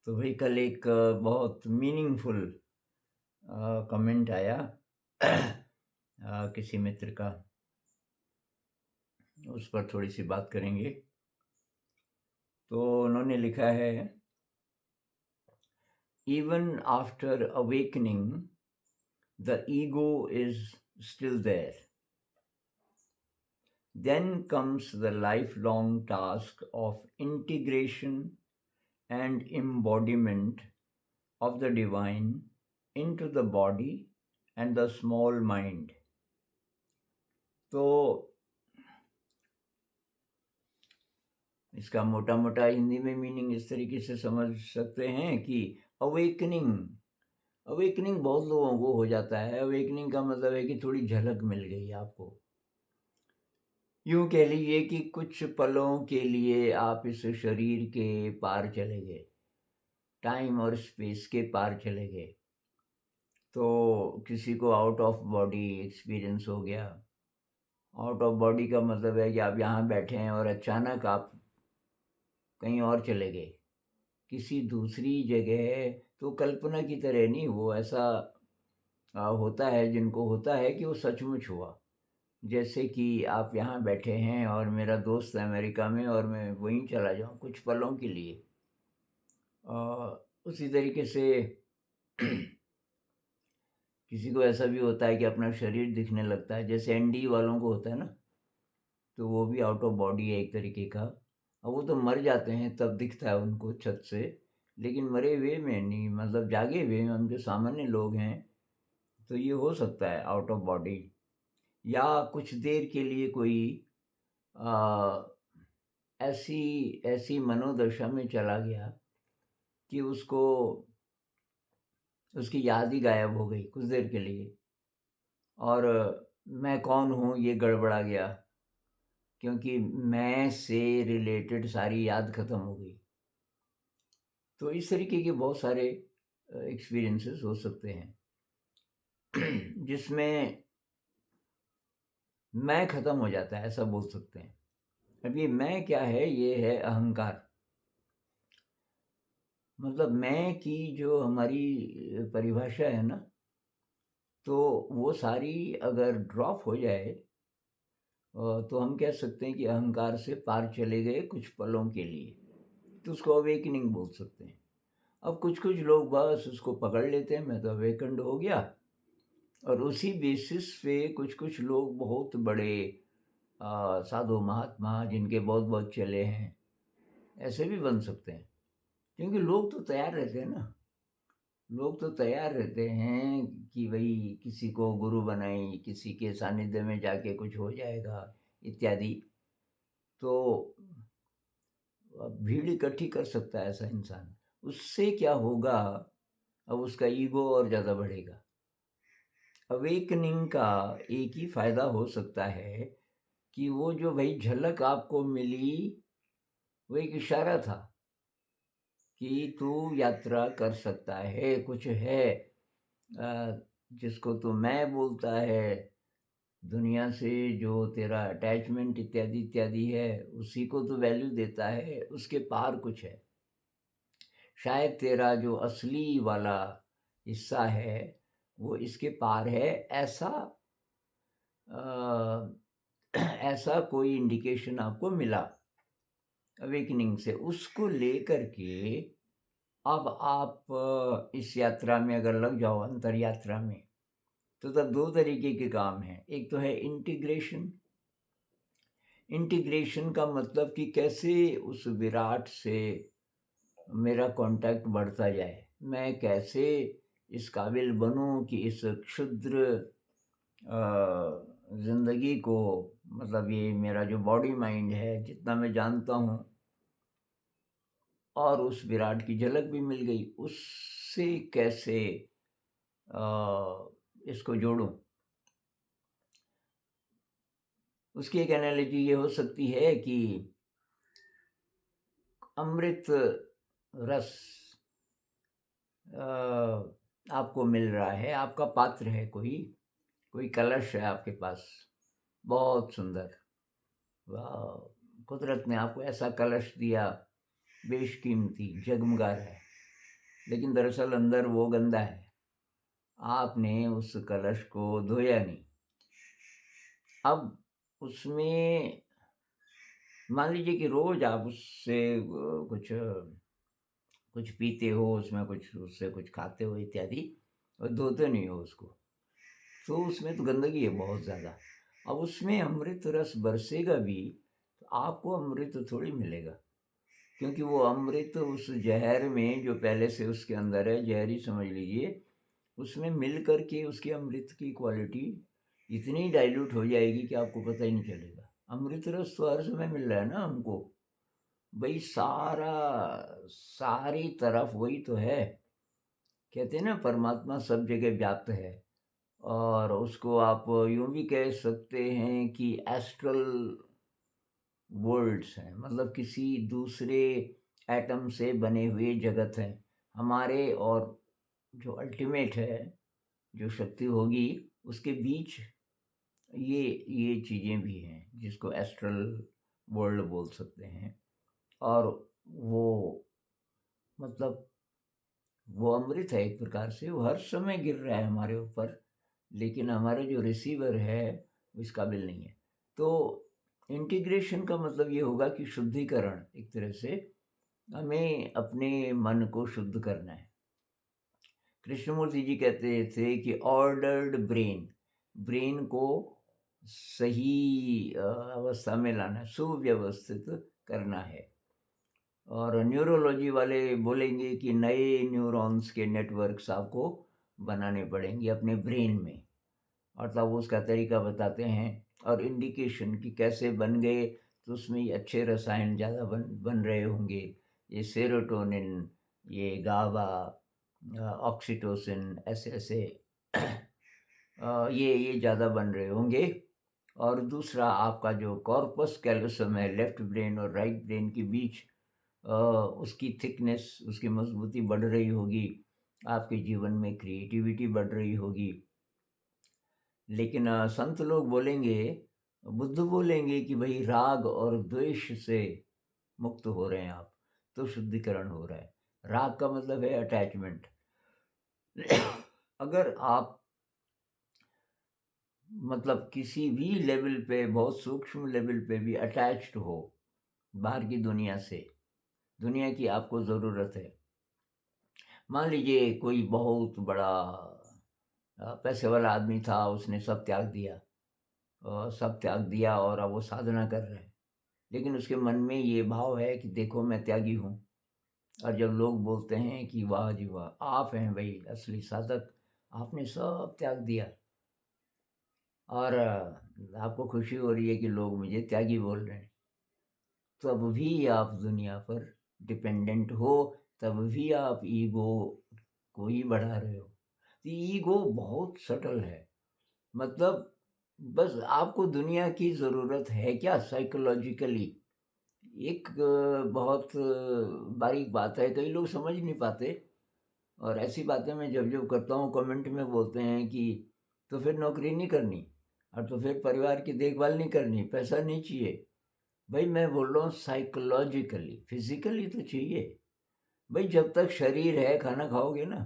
तो भाई कल एक बहुत मीनिंगफुल कमेंट आया किसी मित्र का। उस पर थोड़ी सी बात करेंगे। तो उन्होंने लिखा है, even after awakening the ego is still there, then comes the lifelong task of integration and embodiment of the divine into the body and the small mind. तो इसका मोटा मोटा हिंदी में मीनिंग इस तरीके से समझ सकते हैं कि अवेकनिंग अवेकनिंग बहुत लोगों को हो जाता है। अवेकनिंग का मतलब है कि थोड़ी झलक मिल गई आपको। यूं कह लीजिए कि कुछ पलों के लिए आप इस शरीर के पार चले गए, टाइम और स्पेस के पार चले गए। तो किसी को आउट ऑफ बॉडी एक्सपीरियंस हो गया। आउट ऑफ बॉडी का मतलब है कि आप यहाँ बैठे हैं और अचानक आप कहीं और चले गए, किसी दूसरी जगह। तो कल्पना की तरह नहीं, वो ऐसा होता है, जिनको होता है कि वो सचमुच हुआ। जैसे कि आप यहाँ बैठे हैं और मेरा दोस्त है अमेरिका में और मैं वहीं चला जाऊँ कुछ पलों के लिए। उसी तरीके से किसी को ऐसा भी होता है कि अपना शरीर दिखने लगता है, जैसे एनडी वालों को होता है ना। तो वो भी आउट ऑफ बॉडी है एक तरीके का। अब वो तो मर जाते हैं तब दिखता है उनको छत से, लेकिन मरे हुए में नहीं, मतलब जागे हुए में हम जो सामान्य लोग हैं, तो ये हो सकता है आउट ऑफ बॉडी। या कुछ देर के लिए कोई आ, ऐसी ऐसी मनोदशा में चला गया कि उसको उसकी याद ही गायब हो गई कुछ देर के लिए, और मैं कौन हूँ ये गड़बड़ा गया, क्योंकि मैं से रिलेटेड सारी याद खत्म हो गई। तो इस तरीके के बहुत सारे एक्सपीरियंसेस हो सकते हैं जिसमें मैं खत्म हो जाता है, ऐसा बोल सकते हैं। अब ये मैं क्या है? ये है अहंकार। मतलब मैं की जो हमारी परिभाषा है ना, तो वो सारी अगर ड्रॉप हो जाए तो हम कह सकते हैं कि अहंकार से पार चले गए कुछ पलों के लिए, तो उसको अवेकनिंग बोल सकते हैं। अब कुछ कुछ लोग बस उसको पकड़ लेते हैं, मैं तो अवेकन्ड हो गया, और उसी बेसिस पे कुछ कुछ लोग बहुत बड़े साधु महात्मा जिनके बहुत बहुत चले हैं, ऐसे भी बन सकते हैं। क्योंकि लोग तो तैयार रहते हैं ना, लोग तो तैयार रहते हैं कि भाई किसी को गुरु बनाई, किसी के सानिध्य में जाके कुछ हो जाएगा इत्यादि। तो भीड़ इकट्ठी कर सकता है ऐसा इंसान। उससे क्या होगा? अब उसका ईगो और ज़्यादा बढ़ेगा। अवेकनिंग का एक ही फायदा हो सकता है कि वो जो भाई झलक आपको मिली, वो एक इशारा था कि तू यात्रा कर सकता है, कुछ है जिसको तू मैं बोलता है, दुनिया से जो तेरा अटैचमेंट इत्यादि इत्यादि है, उसी को तो वैल्यू देता है, उसके पार कुछ है। शायद तेरा जो असली वाला हिस्सा है वो इसके पार है, ऐसा ऐसा कोई इंडिकेशन आपको मिला अवेकनिंग से। उसको लेकर के अब आप इस यात्रा में अगर लग जाओ, अंतर यात्रा में, तो तब दो तरीके के काम हैं। एक तो है इंटीग्रेशन। इंटीग्रेशन का मतलब कि कैसे उस विराट से मेरा कांटेक्ट बढ़ता जाए, मैं कैसे इस काबिल बनूं कि इस क्षुद्र ज़िंदगी को, मतलब ये मेरा जो बॉडी माइंड है, जितना मैं जानता हूँ, और उस विराट की झलक भी मिल गई, उससे कैसे इसको जोड़ूं। उसकी एक एनालॉजी ये हो सकती है कि अमृत रस आपको मिल रहा है, आपका पात्र है, कोई कलश है आपके पास, बहुत सुंदर। वाह, कुदरत ने आपको ऐसा कलश दिया, बेशकीमती, जगमगा रहा है। लेकिन दरअसल अंदर वो गंदा है। आपने उस कलश को धोया नहीं। अब उसमें मान लीजिए कि रोज़ आप उससे कुछ पीते हो, उसमें कुछ उससे कुछ खाते हो इत्यादि, और धोते नहीं हो उसको, तो उसमें तो गंदगी है बहुत ज़्यादा। अब उसमें अमृत रस बरसेगा भी, तो आपको अमृत थोड़ी मिलेगा, क्योंकि वो अमृत उस ज़हर में जो पहले से उसके अंदर है, ज़हर ही समझ लीजिए, उसमें मिल कर के उसकी अमृत की क्वालिटी इतनी डाइल्यूट हो जाएगी कि आपको पता ही नहीं चलेगा। अमृत रस तो हर समय मिल रहा है ना हमको, भाई सारी तरफ वही तो है। कहते हैं ना, परमात्मा सब जगह व्याप्त है, और उसको आप यूँ भी कह सकते हैं कि एस्ट्रल वर्ल्ड्स हैं, मतलब किसी दूसरे एटम से बने हुए जगत हैं हमारे, और जो अल्टीमेट है, जो शक्ति होगी, उसके बीच ये चीज़ें भी हैं जिसको एस्ट्रल वर्ल्ड बोल सकते हैं। और वो मतलब वो अमृत है एक प्रकार से, वो हर समय गिर रहा है हमारे ऊपर, लेकिन हमारा जो रिसीवर है वो इस काबिल नहीं है। तो इंटीग्रेशन का मतलब ये होगा कि शुद्धिकरण, एक तरह से हमें अपने मन को शुद्ध करना है। कृष्णमूर्ति जी कहते थे कि ऑर्डर्ड ब्रेन, ब्रेन को सही अवस्था में लाना, सुव्यवस्थित करना है। और न्यूरोलॉजी वाले बोलेंगे कि नए न्यूरॉन्स के नेटवर्क्स आपको बनाने पड़ेंगे अपने ब्रेन में, और तब उसका तरीका बताते हैं, और इंडिकेशन कि कैसे बन गए, तो उसमें ये अच्छे रसायन ज़्यादा बन रहे होंगे, ये सेरोटोनिन, ये गाबा, ऑक्सीटोसिन, ऐसे ऐसे ये ज़्यादा बन रहे होंगे। और दूसरा, आपका जो कॉर्पस कैलोसम है, लेफ्ट ब्रेन और राइट ब्रेन के बीच, उसकी थिकनेस, उसकी मजबूती बढ़ रही होगी, आपके जीवन में क्रिएटिविटी बढ़ रही होगी। लेकिन संत लोग बोलेंगे, बुद्ध बोलेंगे कि भाई राग और द्वेष से मुक्त हो रहे हैं आप, तो शुद्धिकरण हो रहा है। राग का मतलब है अटैचमेंट। अगर आप मतलब किसी भी लेवल पे, बहुत सूक्ष्म लेवल पे भी अटैच्ड हो बाहर की दुनिया से, दुनिया की आपको ज़रूरत है। मान लीजिए कोई बहुत बड़ा पैसे वाला आदमी था, उसने सब त्याग दिया, सब त्याग दिया और अब वो साधना कर रहे हैं, लेकिन उसके मन में ये भाव है कि देखो मैं त्यागी हूँ। और जब लोग बोलते हैं कि वाह जी वाह, आप हैं भाई असली साधक, आपने सब त्याग दिया, और आपको खुशी हो रही है कि लोग मुझे त्यागी बोल रहे हैं, तब भी आप दुनिया पर डिपेंडेंट हो, तब भी आप ईगो को ही बढ़ा रहे हो। तो ईगो बहुत सटल है, मतलब बस आपको दुनिया की ज़रूरत है क्या साइकोलॉजिकली, एक बहुत बारीक बात है, कई लोग समझ नहीं पाते। और ऐसी बातें मैं जब जब करता हूँ, कमेंट में बोलते हैं कि तो फिर नौकरी नहीं करनी, और तो फिर परिवार की देखभाल नहीं करनी, पैसा नहीं चाहिए। भाई मैं बोल रहा हूँ साइकोलॉजिकली, फिजिकली तो चाहिए। भाई जब तक शरीर है, खाना खाओगे ना,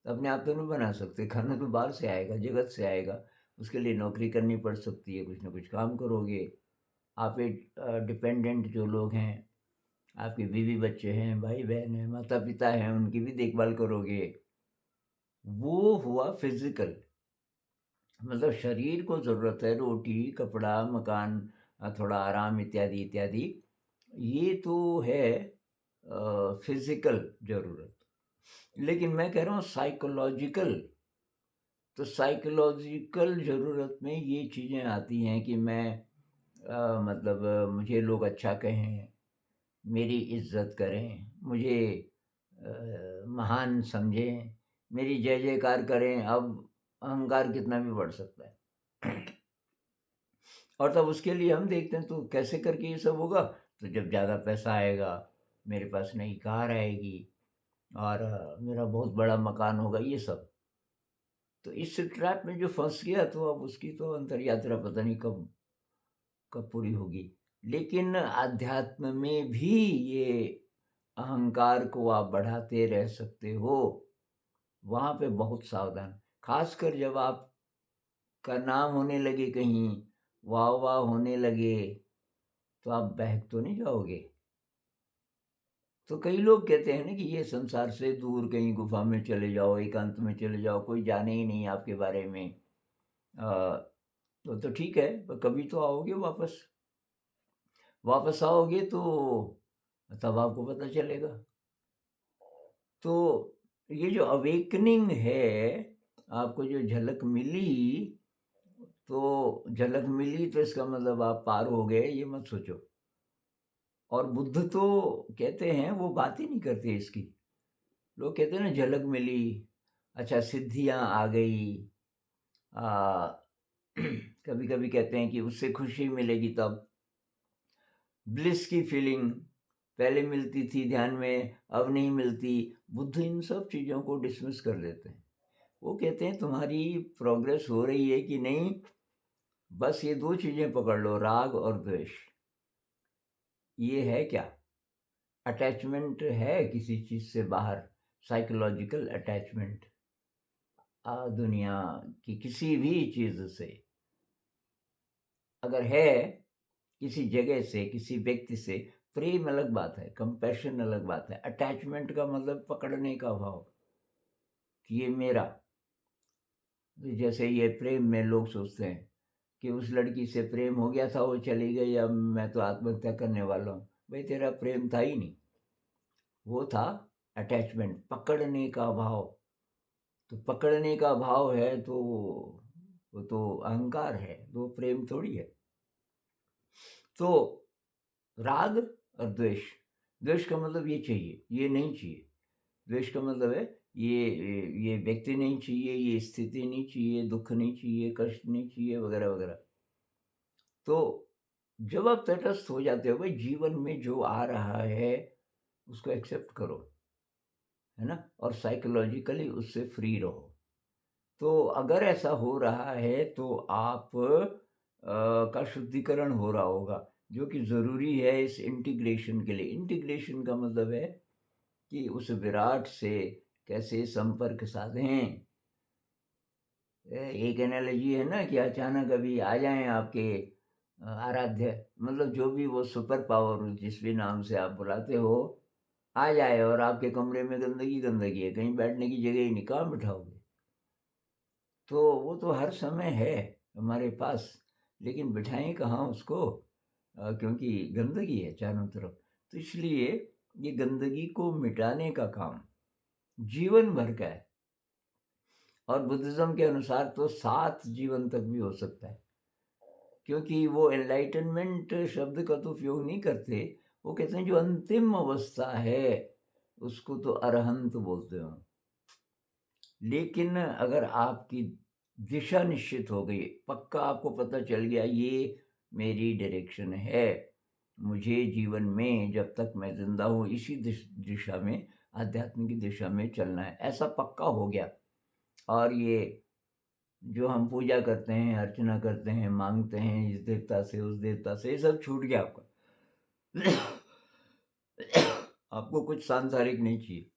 तो अपने आप तो नहीं बना सकते, खाना तो बाहर से आएगा, जगत से आएगा। उसके लिए नौकरी करनी पड़ सकती है, कुछ ना कुछ काम करोगे। आप एक डिपेंडेंट जो लोग हैं, आपके बीवी बच्चे हैं, भाई बहन हैं, माता पिता हैं, उनकी भी देखभाल करोगे। वो हुआ फिजिकल, मतलब शरीर को ज़रूरत है रोटी, कपड़ा, मकान, थोड़ा आराम इत्यादि इत्यादि, ये तो है फिजिकल ज़रूरत। लेकिन मैं कह रहा हूँ साइकोलॉजिकल, तो साइकोलॉजिकल ज़रूरत में ये चीज़ें आती हैं कि मैं मतलब मुझे लोग अच्छा कहें, मेरी इज्जत करें, मुझे महान समझें, मेरी जय जयकार करें। अब अहंकार कितना भी बढ़ सकता है। और तब उसके लिए हम देखते हैं तो कैसे करके ये सब होगा, तो जब ज़्यादा पैसा आएगा, मेरे पास नई कार आएगी, और मेरा बहुत बड़ा मकान होगा, ये सब। तो इस ट्रैप में जो फंस गया, तो अब उसकी तो अंतर यात्रा पता नहीं कब कब पूरी होगी। लेकिन अध्यात्म में भी ये अहंकार को आप बढ़ाते रह सकते हो, वहाँ पे बहुत सावधान। ख़ासकर जब आपका नाम होने लगे कहीं, वाह-वाह होने लगे, तो आप बहक तो नहीं जाओगे? तो कई लोग कहते हैं ना कि ये संसार से दूर कहीं गुफ़ा में चले जाओ, एकांत में चले जाओ, कोई जाने ही नहीं आपके बारे में। तो ठीक है, पर कभी तो आओगे वापस। वापस आओगे तो तब आपको पता चलेगा। तो ये जो अवेकनिंग है, आपको जो झलक मिली, तो झलक मिली तो इसका मतलब आप पार हो गए, ये मत सोचो। और बुद्ध तो कहते हैं, वो बात ही नहीं करते इसकी। लोग कहते हैं ना झलक मिली, अच्छा सिद्धियाँ आ गई, कभी-कभी कहते हैं कि उससे खुशी मिलेगी तब। ब्लिस की फीलिंग पहले मिलती थी ध्यान में, अब नहीं मिलती। बुद्ध इन सब चीज़ों को डिसमिस कर देते हैं। वो कहते हैं तुम्हारी प्रोग्रेस हो रही है कि नहीं, बस ये 2 चीज़ें पकड़ लो, राग और द्वेष। ये है क्या? अटैचमेंट है किसी चीज़ से बाहर, साइकोलॉजिकल अटैचमेंट, दुनिया की किसी भी चीज़ से। अगर है, किसी जगह से, किसी व्यक्ति से, प्रेम अलग बात है, कंपैशन अलग बात है। अटैचमेंट का मतलब पकड़ने का भाव, कि ये मेरा। जैसे ये प्रेम में लोग सोचते हैं कि उस लड़की से प्रेम हो गया था, वो चली गई, अब मैं तो आत्महत्या करने वाला हूँ। भाई तेरा प्रेम था ही नहीं, वो था अटैचमेंट, पकड़ने का भाव। तो पकड़ने का भाव है तो वो तो अहंकार है, वो प्रेम थोड़ी है। तो राग और द्वेष, द्वेष का मतलब ये चाहिए, ये नहीं चाहिए। द्वेष का मतलब है ये व्यक्ति नहीं चाहिए, ये स्थिति नहीं चाहिए, दुख नहीं चाहिए, कष्ट नहीं चाहिए, वगैरह वगैरह। तो जब आप तटस्थ हो जाते हो, भाई जीवन में जो आ रहा है उसको एक्सेप्ट करो, है ना, और साइकोलॉजिकली उससे फ्री रहो। तो अगर ऐसा हो रहा है तो आप का शुद्धिकरण हो रहा होगा, जो कि ज़रूरी है इस इंटीग्रेशन के लिए। इंटीग्रेशन का मतलब है कि उस विराट से कैसे संपर्क साधें। एक एनालॉजी है ना कि अचानक अभी आ जाएं आपके आराध्य, मतलब जो भी वो सुपर पावर जिस भी नाम से आप बुलाते हो, आ जाए और आपके कमरे में गंदगी गंदगी है, कहीं बैठने की जगह ही नहीं, कहाँ बिठाओगे? तो वो तो हर समय है हमारे पास, लेकिन बिठाएं कहाँ उसको? क्योंकि गंदगी है चारों तरफ। तो इसलिए ये गंदगी को मिटाने का काम जीवन भर का है। और बुद्धिज़्म के अनुसार तो 7 जीवन तक भी हो सकता है, क्योंकि वो एनलाइटनमेंट शब्द का तो उपयोग नहीं करते। वो कहते हैं जो अंतिम अवस्था है उसको तो अरहंत बोलते हो। लेकिन अगर आपकी दिशा निश्चित हो गई, पक्का आपको पता चल गया ये मेरी डायरेक्शन है, मुझे जीवन में जब तक मैं ज़िंदा हूँ इसी दिशा में, आध्यात्म की दिशा में चलना है, ऐसा पक्का हो गया। और ये जो हम पूजा करते हैं, अर्चना करते हैं, माँगते हैं इस देवता से, उस देवता से, ये सब छूट गया आपका। आपको कुछ सांसारिक नहीं चाहिए।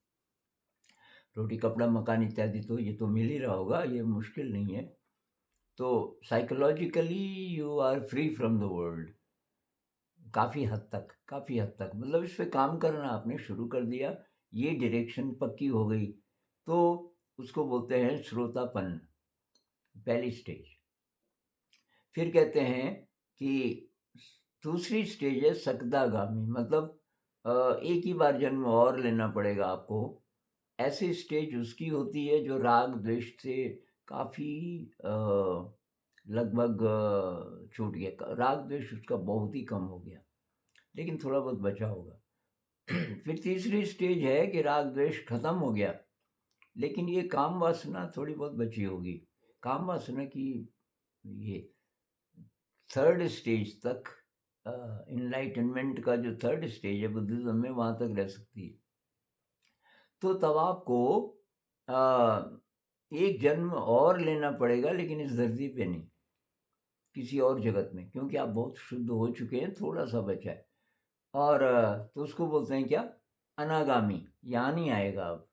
रोटी, कपड़ा, मकान इत्यादि तो ये तो मिल ही रहा होगा, ये मुश्किल नहीं है। तो psychologically you are free from the world, काफ़ी हद तक, मतलब इस पे काम करना आपने शुरू कर दिया, ये डायरेक्शन पक्की हो गई, तो उसको बोलते हैं श्रोतापन्न, पहली स्टेज। फिर कहते हैं कि दूसरी स्टेज है सकदागामी, मतलब एक ही बार जन्म और लेना पड़ेगा आपको। ऐसी स्टेज उसकी होती है जो राग द्वेष से काफ़ी लगभग छूट गया, राग द्वेष उसका बहुत ही कम हो गया, लेकिन थोड़ा बहुत बचा होगा। फिर तीसरी स्टेज है कि राग द्वेष खत्म हो गया, लेकिन ये काम वासना थोड़ी बहुत बची होगी। काम वासना की ये थर्ड स्टेज तक, इनलाइटनमेंट का जो थर्ड स्टेज है बुद्धिज्म में, वहाँ तक रह सकती है। तो तब आपको एक जन्म और लेना पड़ेगा, लेकिन इस धरती पे नहीं, किसी और जगत में, क्योंकि आप बहुत शुद्ध हो चुके हैं, थोड़ा सा बचा है। और तो उसको बोलते हैं क्या? अनागामी, यहाँ नहीं आएगा अब,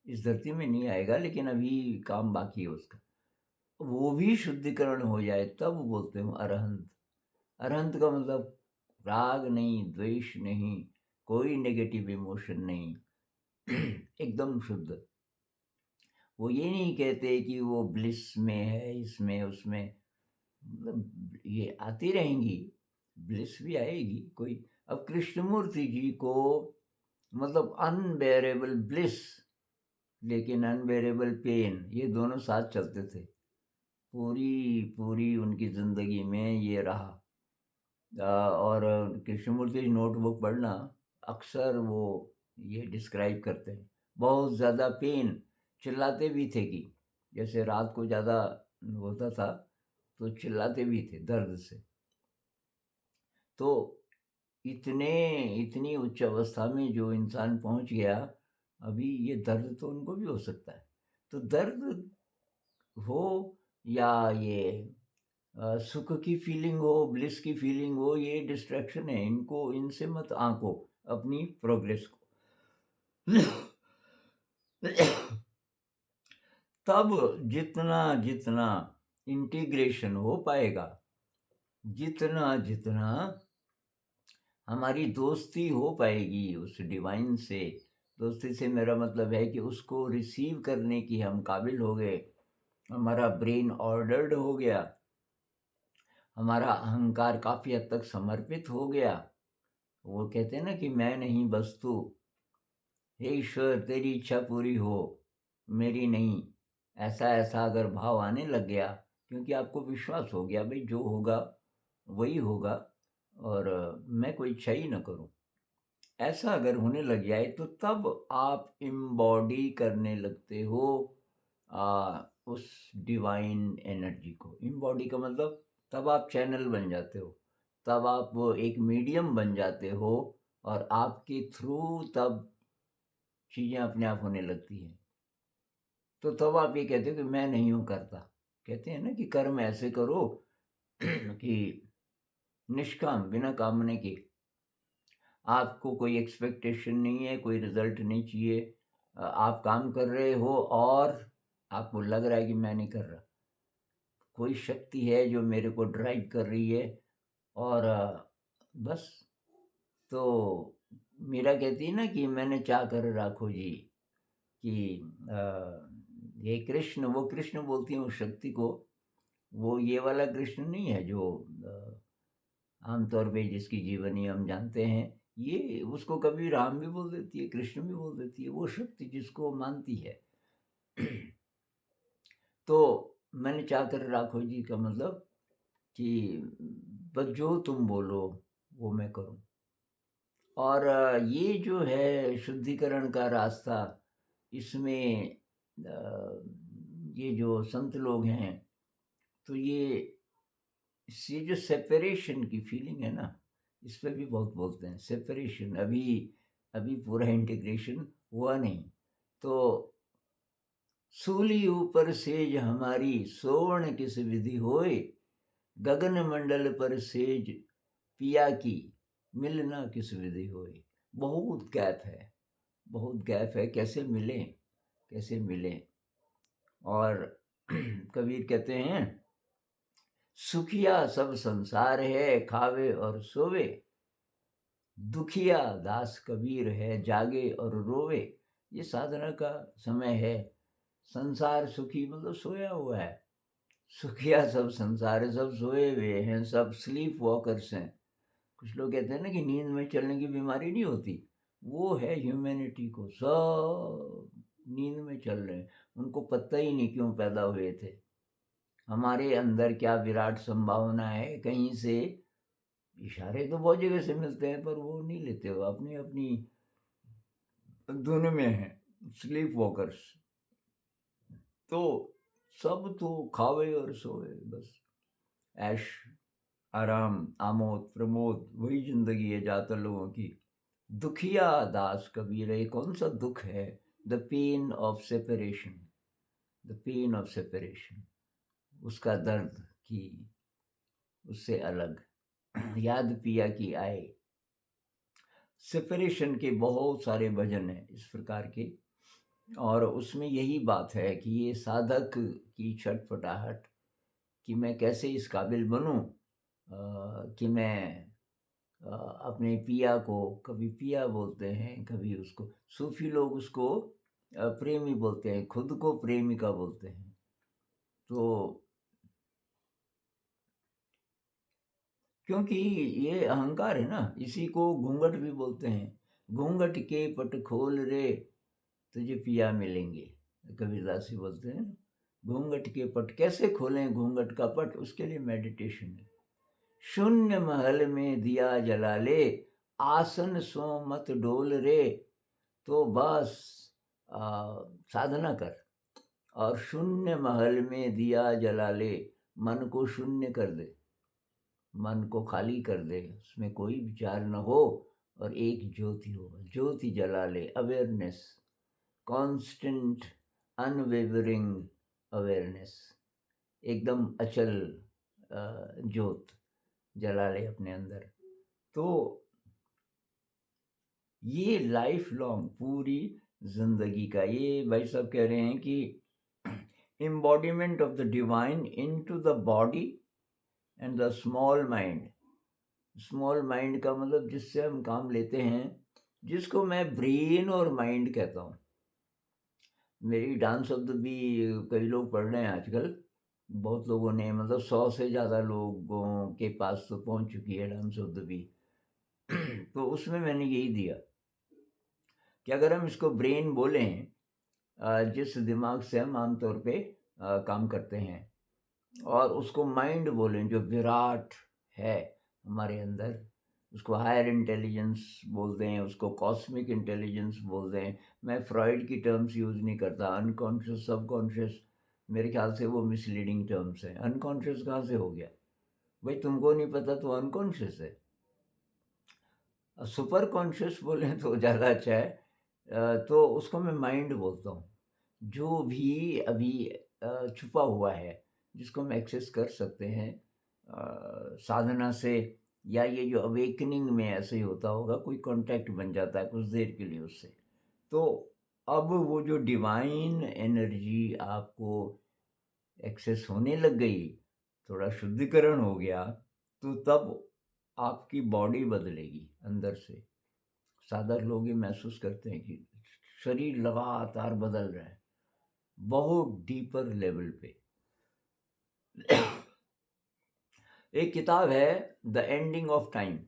इस धरती में नहीं आएगा, लेकिन अभी काम बाकी है उसका। वो भी शुद्धिकरण हो जाए तब बोलते हैं अरहंत। अरहंत का मतलब राग नहीं, द्वेष नहीं, कोई नेगेटिव इमोशन नहीं, एकदम शुद्ध। वो ये नहीं कहते कि वो ब्लिस में है, इसमें उसमें, मतलब ये आती रहेंगी, ब्लिस भी आएगी कोई। अब कृष्णमूर्ति जी को मतलब अनबेरेबल ब्लिस लेकिन अनबेरेबल पेन, ये दोनों साथ चलते थे पूरी पूरी उनकी ज़िंदगी में, ये रहा। और कृष्णमूर्ति की नोटबुक पढ़ना, अक्सर वो ये डिस्क्राइब करते हैं, बहुत ज़्यादा पेन, चिल्लाते भी थे कि जैसे रात को ज़्यादा होता था तो चिल्लाते भी थे दर्द से। तो इतनी उच्च अवस्था में जो इंसान पहुंच गया, अभी ये दर्द तो उनको भी हो सकता है। तो दर्द हो या ये सुख की फीलिंग हो, ब्लिस की फीलिंग हो, ये डिस्ट्रैक्शन है, इनको, इनसे मत आंको अपनी प्रोग्रेस को। तब जितना जितना इंटीग्रेशन हो पाएगा, जितना जितना हमारी दोस्ती हो पाएगी उस डिवाइन से, दोस्ती से मेरा मतलब है कि उसको रिसीव करने की हम काबिल हो गए, हमारा ब्रेन ऑर्डर्ड हो गया, हमारा अहंकार काफ़ी हद तक समर्पित हो गया। वो कहते हैं ना कि मैं नहीं बस तू, हे ईश्वर तेरी इच्छा पूरी हो, मेरी नहीं, ऐसा अगर भाव आने लग गया, क्योंकि आपको विश्वास हो गया भाई जो होगा वही होगा, और मैं कोई इच्छा ही ना करूं, ऐसा अगर होने लग जाए तो तब आप इम्बॉडी करने लगते हो उस डिवाइन एनर्जी को। इम्बॉडी का मतलब तब आप चैनल बन जाते हो, तब आप वो एक मीडियम बन जाते हो, और आपके थ्रू तब चीज़ें अपने आप होने लगती हैं। तो तब आप ये कहते हो कि मैं नहीं हूँ करता। कहते हैं ना कि कर्म ऐसे करो कि निष्काम, बिना कामने के, आपको कोई एक्सपेक्टेशन नहीं है, कोई रिजल्ट नहीं चाहिए, आप काम कर रहे हो और आपको लग रहा है कि मैं नहीं कर रहा, कोई शक्ति है जो मेरे को ड्राइव कर रही है, और बस। तो मीरा कहती है ना कि मैंने चाह कर राखो जी, कि ये कृष्ण, वो कृष्ण बोलती हैं उस शक्ति को, वो ये वाला कृष्ण नहीं है जो आमतौर पे जिसकी जीवनी हम जानते हैं, ये उसको कभी राम भी बोल देती है, कृष्ण भी बोल देती है, वो शक्ति जिसको मानती है। तो मैंने चाह कर राखो जी का मतलब कि बस जो तुम बोलो वो मैं करूं। और ये जो है शुद्धिकरण का रास्ता, इसमें ये जो संत लोग हैं, तो ये जो सेपरेशन की फीलिंग है ना, इस पे भी बहुत बोलते हैं। सेपरेशन, अभी अभी पूरा इंटीग्रेशन हुआ नहीं। तो सूली ऊपर सेज हमारी, सोवण किस विधि होए, गगन मंडल पर सेज पिया की, मिलना किस विधि होए। बहुत गैप है, बहुत गैप है, कैसे मिले, कैसे मिले। और कबीर कहते हैं, सुखिया सब संसार है, खावे और सोवे, दुखिया दास कबीर है, जागे और रोवे। ये साधना का समय है। संसार सुखी मतलब सोया हुआ है, सुखिया सब संसार है, सब सोए हुए हैं, सब स्लीप वॉकर्स हैं। कुछ लोग कहते हैं ना कि नींद में चलने की बीमारी नहीं होती, वो है ह्यूमैनिटी को, सब नींद में चल रहे हैं, उनको पता ही नहीं क्यों पैदा हुए थे। हमारे अंदर क्या विराट संभावना है, कहीं से इशारे तो बहुत जगह से मिलते हैं, पर वो नहीं लेते हो, अपनी अपनी धुन में है, स्लीप वॉकर्स। तो सब तो खावे और सोए, बस ऐश आराम आमोद प्रमोद, वही जिंदगी है ज़्यादातर लोगों की। दुखिया दास कबीर, ये कौन सा दुख है? The pain of separation, the pain of separation, उसका दर्द कि उससे अलग। याद पिया की आए, सेपरेशन के बहुत सारे भजन हैं इस प्रकार के, और उसमें यही बात है कि ये साधक की छटपटाहट कि मैं कैसे इस काबिल बनूं कि मैं अपने पिया को, कभी पिया बोलते हैं, कभी उसको सूफी लोग उसको प्रेमी बोलते हैं, खुद को प्रेमिका बोलते हैं। तो क्योंकि ये अहंकार है ना, इसी को घूंघट भी बोलते हैं। घूंघट के पट खोल रे तुझे पिया मिलेंगे, कबीरदास जी बोलते हैं। घूंघट के पट कैसे खोलें, घूंघट का पट, उसके लिए मेडिटेशन है। शून्य महल में दिया जला ले, आसन सो मत डोल रे। तो बस साधना कर और शून्य महल में दिया जला ले, मन को शून्य कर दे, मन को खाली कर दे, उसमें कोई विचार न हो और एक ज्योति हो, ज्योति जला ले। अवेयरनेस, कांस्टेंट अनवेवरिंग अवेयरनेस, एकदम अचल ज्योत जला ले अपने अंदर। तो ये लाइफ लॉन्ग पूरी जिंदगी का, ये भाई साहब कह रहे हैं कि embodiment of the divine into the body and the small mind। Small mind का मतलब जिससे हम काम लेते हैं, जिसको मैं ब्रेन और माइंड कहता हूँ। मेरी डांस शब्द भी कई लोग पढ़ रहे हैं आजकल, बहुत लोगों ने, मतलब 100 से ज़्यादा लोगों के पास तो पहुँच चुकी है डांस शब्द भी। तो उसमें मैंने यही दिया कि अगर हम इसको ब्रेन बोलें, जिस दिमाग से हम आमतौर पे काम करते हैं, और उसको माइंड बोलें जो विराट है हमारे अंदर, उसको हायर इंटेलिजेंस बोलते हैं, उसको कॉस्मिक इंटेलिजेंस बोलते हैं। मैं फ्रॉइड की टर्म्स यूज़ नहीं करता, अनकॉन्शियस, सबकॉन्शियस, मेरे ख्याल से वो मिसलीडिंग टर्म्स हैं। अनकॉन्शियस कहाँ से हो गया भाई, तुमको नहीं पता तो अनकॉन्शियस है। सुपर कॉन्शियस बोलें तो ज़्यादा अच्छा है। तो उसको मैं माइंड बोलता हूँ, जो भी अभी छुपा हुआ है, जिसको हम एक्सेस कर सकते हैं साधना से, या ये जो अवेकनिंग में ऐसे ही होता होगा, कोई कांटेक्ट बन जाता है कुछ देर के लिए उससे। तो अब वो जो डिवाइन एनर्जी आपको एक्सेस होने लग गई, थोड़ा शुद्धिकरण हो गया, तो तब आपकी बॉडी बदलेगी अंदर से। साधक लोग ये महसूस करते हैं कि शरीर लगातार बदल रहा है, बहुत डीपर लेवल पे। एक किताब है द एंडिंग ऑफ टाइम।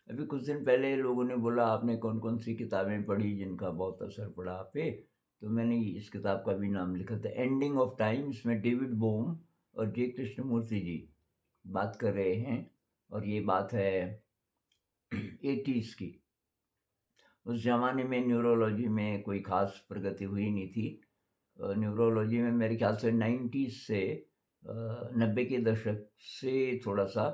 अभी कुछ दिन पहले लोगों ने बोला आपने कौन कौन सी किताबें पढ़ी जिनका बहुत असर पड़ा आप पे, तो मैंने इस किताब का भी नाम लिखा था, एंडिंग ऑफ टाइम। इसमें डेविड बोम और जे कृष्णमूर्ति जी बात कर रहे हैं, और ये बात है 80s की। उस ज़माने में न्यूरोलॉजी में कोई ख़ास प्रगति हुई नहीं थी। न्यूरोलॉजी में मेरे ख्याल से 90s से 90 के दशक से थोड़ा-सा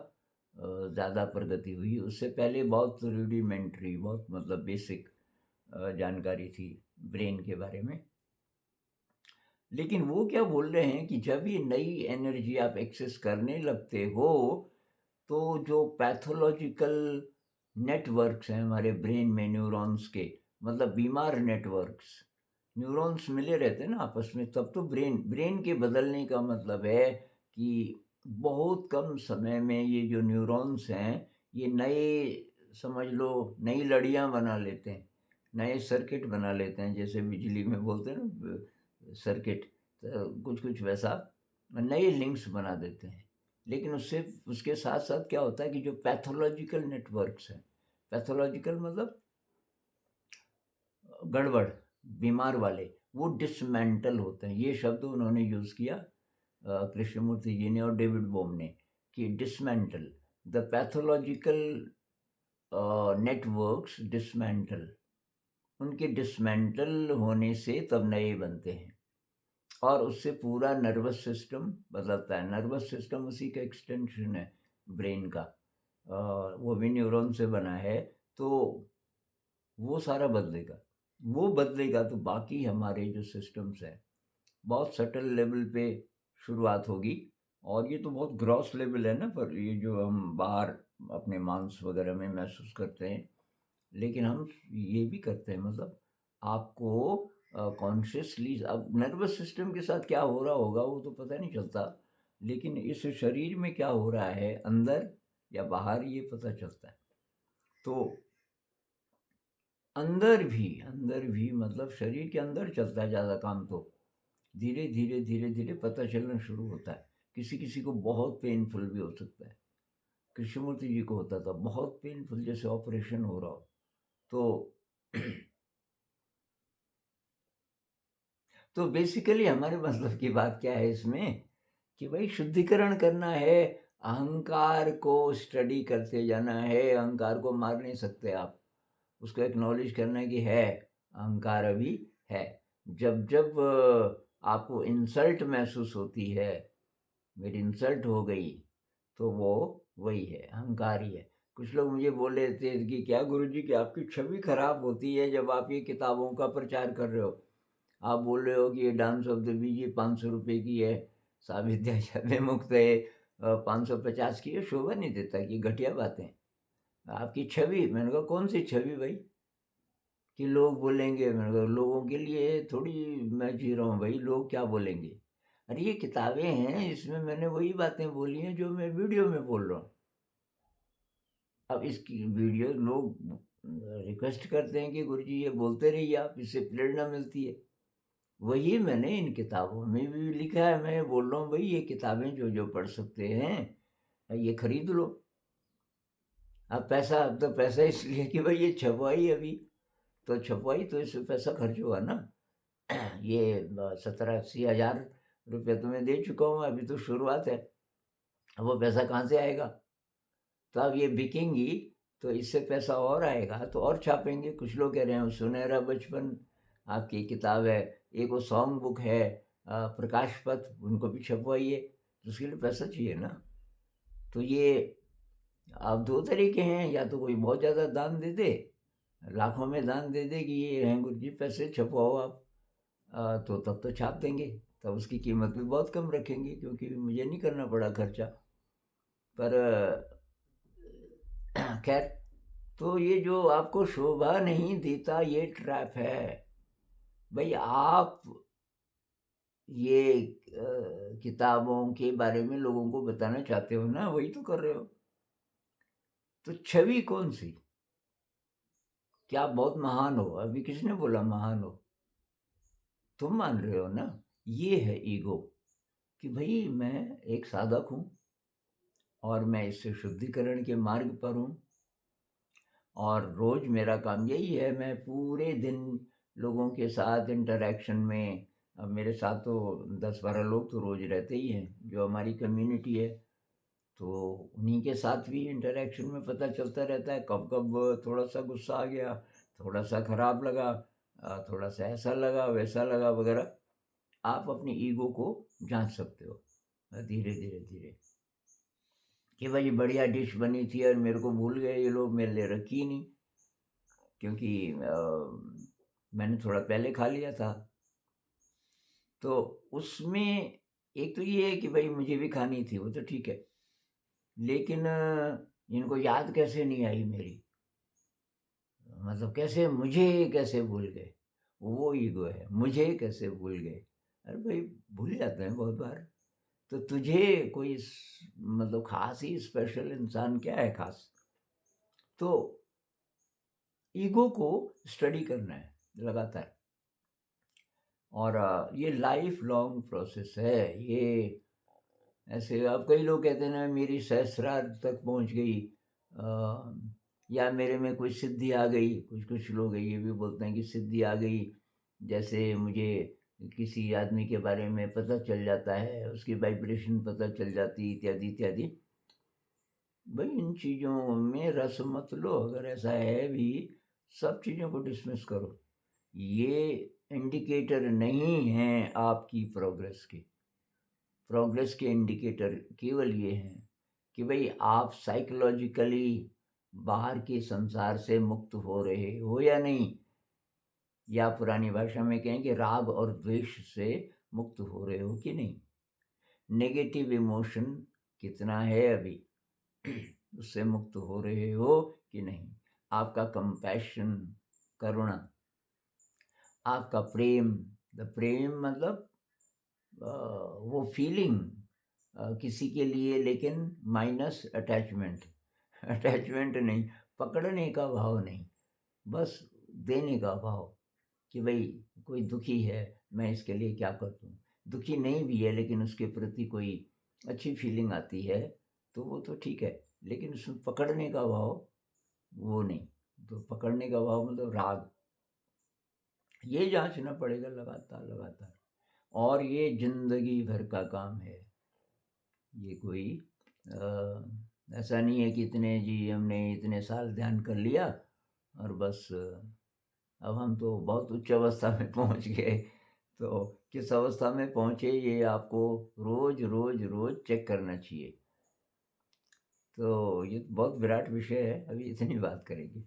ज़्यादा प्रगति हुई। उससे पहले बहुत रूडिमेंट्री, बहुत मतलब बेसिक जानकारी थी ब्रेन के बारे में। लेकिन वो क्या बोल रहे हैं कि जब ये नई एनर्जी आप एक्सेस करने लगते हो, तो जो पैथोलॉजिकल नेटवर्क्स हैं हमारे ब्रेन में न्यूरॉन्स के, मतलब बीमार नेटवर्क्स, न्यूरॉन्स मिले रहते हैं ना आपस में, तब तो ब्रेन के बदलने का मतलब है कि बहुत कम समय में ये जो न्यूरॉन्स हैं, ये नए, समझ लो नई लड़ियाँ बना लेते हैं, नए सर्किट बना लेते हैं, जैसे बिजली में बोलते हैं ना सर्किट, तो कुछ वैसा नए लिंक्स बना देते हैं। लेकिन उसके साथ साथ क्या होता है कि जो पैथोलॉजिकल नेटवर्क्स हैं, पैथोलॉजिकल मतलब गड़बड़, बीमार वाले, वो डिसमेंटल होते हैं। ये शब्द उन्होंने यूज़ किया कृष्णमूर्ति जी ने और डेविड बोम ने, कि dismantle the pathological networks dismantle, उनके डिसमेंटल होने से तब नए बनते हैं, और उससे पूरा नर्वस सिस्टम बदलता है। नर्वस सिस्टम उसी का एक्सटेंशन है ब्रेन का, वो भी न्यूरॉन से बना है, तो वो सारा बदलेगा। वो बदलेगा तो बाकी हमारे जो सिस्टम्स हैं, बहुत सटल लेवल पे शुरुआत होगी, और ये तो बहुत ग्रॉस लेवल है ना, पर ये जो हम बाहर अपने मांस वगैरह में महसूस करते हैं, लेकिन हम ये भी करते हैं, मतलब आपको कॉन्शियसली अब नर्वस सिस्टम के साथ क्या हो रहा होगा वो तो पता नहीं चलता, लेकिन इस शरीर में क्या हो रहा है अंदर या बाहर ये पता चलता है। तो अंदर भी मतलब शरीर के अंदर चलता है ज़्यादा काम, तो धीरे-धीरे पता चलना शुरू होता है। किसी-किसी को बहुत पेनफुल भी हो सकता है। कृष्णमूर्ति जी को होता था बहुत पेनफुल, जैसे ऑपरेशन हो रहा हो। तो तो बेसिकली हमारे मतलब की बात क्या है इसमें कि भाई शुद्धिकरण करना है, अहंकार को स्टडी करते जाना है। अहंकार को मार नहीं सकते आप, उसको एक्नॉलेज करना है कि है, अहंकार अभी है। जब आपको इंसल्ट महसूस होती है, मेरी इंसल्ट हो गई, तो वो वही है, अहंकार ही है। कुछ लोग मुझे बोल रहे थे कि क्या गुरुजी कि आपकी छवि खराब होती है जब आप ये किताबों का प्रचार कर रहे हो। आप बोल रहे हो कि ये डांस ऑफ द बीज ये 500 रुपये की है, सावित्र्य छवि मुक्त है 550 की है, शोभा नहीं देता, कि घटिया बातें। आपकी छवि, मैंने कहा कौन सी छवि भाई, कि लोग बोलेंगे। मैंने कहा लोगों के लिए थोड़ी मैं जी रहा हूँ भाई, लोग क्या बोलेंगे। अरे ये किताबें हैं, इसमें मैंने वही बातें बोली हैं जो मैं वीडियो में बोल रहा हूँ। अब इसकी वीडियो लोग रिक्वेस्ट करते हैं कि गुरुजी ये बोलते रहिए आप, इससे प्रेरणा मिलती है। वही मैंने इन किताबों में भी लिखा है, मैं बोल रहा हूँ भाई ये किताबें जो जो पढ़ सकते हैं ये खरीद लो। अब तो पैसा इसलिए कि भाई ये छपवाई अभी, तो छपवाई तो इसमें पैसा खर्च हुआ ना। ये 70-80 हज़ार रुपये तो मैं दे चुका हूँ, अभी तो शुरुआत है। अब वो पैसा कहाँ से आएगा? तो अब ये बिकेंगी तो इससे पैसा और आएगा, तो और छापेंगे। कुछ लोग कह रहे हैं सुनहरा बचपन आपकी किताब है, एक वो सॉन्ग बुक है प्रकाश पथ, उनको भी छपवाइए, तो उसके लिए पैसा चाहिए ना। तो ये अब दो तरीके हैं, या तो कोई बहुत ज़्यादा दान दे दे, लाखों में दान दे दे कि ये हैं गुरु जी पैसे छपवाओ आप, तो तब तो छाप देंगे, तब उसकी कीमत भी बहुत कम रखेंगे क्योंकि मुझे नहीं करना पड़ा खर्चा। पर खैर, तो ये जो आपको शोभा नहीं देता ये ट्रैप है भाई। आप ये किताबों के बारे में लोगों को बताना चाहते हो ना, वही तो कर रहे हो। तो छवि कौन सी, क्या आप बहुत महान हो? अभी किसने बोला महान हो? तुम मान रहे हो ना। ये है ईगो, कि भाई मैं एक साधक हूँ और मैं इससे शुद्धिकरण के मार्ग पर हूँ, और रोज़ मेरा काम यही है, मैं पूरे दिन लोगों के साथ इंटरैक्शन में। अब मेरे साथ तो 10-12 लोग तो रोज़ रहते ही हैं, जो हमारी कम्युनिटी है। तो उन्हीं के साथ भी इंटरैक्शन में पता चलता रहता है कब कब थोड़ा सा गुस्सा आ गया, थोड़ा सा खराब लगा, थोड़ा सा ऐसा लगा वैसा लगा वगैरह। आप अपनी ईगो को जांच सकते हो धीरे धीरे धीरे, कि भाई बढ़िया डिश बनी थी और मेरे को भूल गए ये लोग, मेरे लिए रखी ही नहीं, क्योंकि मैंने थोड़ा पहले खा लिया था। तो उसमें एक तो ये है कि भाई मुझे भी खानी थी, वो तो ठीक है, लेकिन इनको याद कैसे नहीं आई मेरी, मतलब कैसे मुझे कैसे भूल गए, वो ईगो है, मुझे कैसे भूल गए। अरे भाई भूल जाते हैं बहुत बार। तो तुझे कोई मतलब खास ही स्पेशल इंसान क्या है खास? तो ईगो को स्टडी करना है लगातार, और ये लाइफ लॉन्ग प्रोसेस है ये। ऐसे अब कई लोग कहते हैं ना मेरी सहस्रार तक पहुंच गई, या मेरे में कोई सिद्धि आ गई। कुछ कुछ लोग ये भी बोलते हैं कि सिद्धि आ गई, जैसे मुझे किसी आदमी के बारे में पता चल जाता है, उसकी वाइब्रेशन पता चल जाती, इत्यादि इत्यादि। भाई इन चीज़ों में रस मत लो, अगर ऐसा है भी, सब चीज़ों को डिसमिस करो। ये इंडिकेटर नहीं हैं आपकी प्रोग्रेस के। प्रोग्रेस के इंडिकेटर केवल ये हैं कि भाई आप साइकोलॉजिकली बाहर के संसार से मुक्त हो रहे हो या नहीं, या पुरानी भाषा में कहें कि राग और द्वेष से मुक्त हो रहे हो कि नहीं। नेगेटिव इमोशन कितना है अभी, उससे मुक्त हो रहे हो कि नहीं। आपका कंपैशन, करुणा, आपका प्रेम, द प्रेम मतलब वो फीलिंग किसी के लिए, लेकिन माइनस अटैचमेंट। अटैचमेंट नहीं, पकड़ने का भाव नहीं, बस देने का भाव कि भई कोई दुखी है, मैं इसके लिए क्या कर दूँ? दुखी नहीं भी है लेकिन उसके प्रति कोई अच्छी फीलिंग आती है, तो वो तो ठीक है, लेकिन उसमें पकड़ने का भाव वो नहीं। तो पकड़ने का भाव मतलब राग, ये जाँचना पड़ेगा लगातार, लगातार। और ये ज़िंदगी भर का काम है। ये कोई ऐसा नहीं है कि इतने जी हमने इतने साल ध्यान कर लिया और बस अब हम तो बहुत उच्च अवस्था में पहुँच गए। तो किस अवस्था में पहुँचे ये आपको रोज़, रोज़, रोज़ चेक करना चाहिए। तो ये तो बहुत विराट विषय है, अभी इतनी बात करेंगे।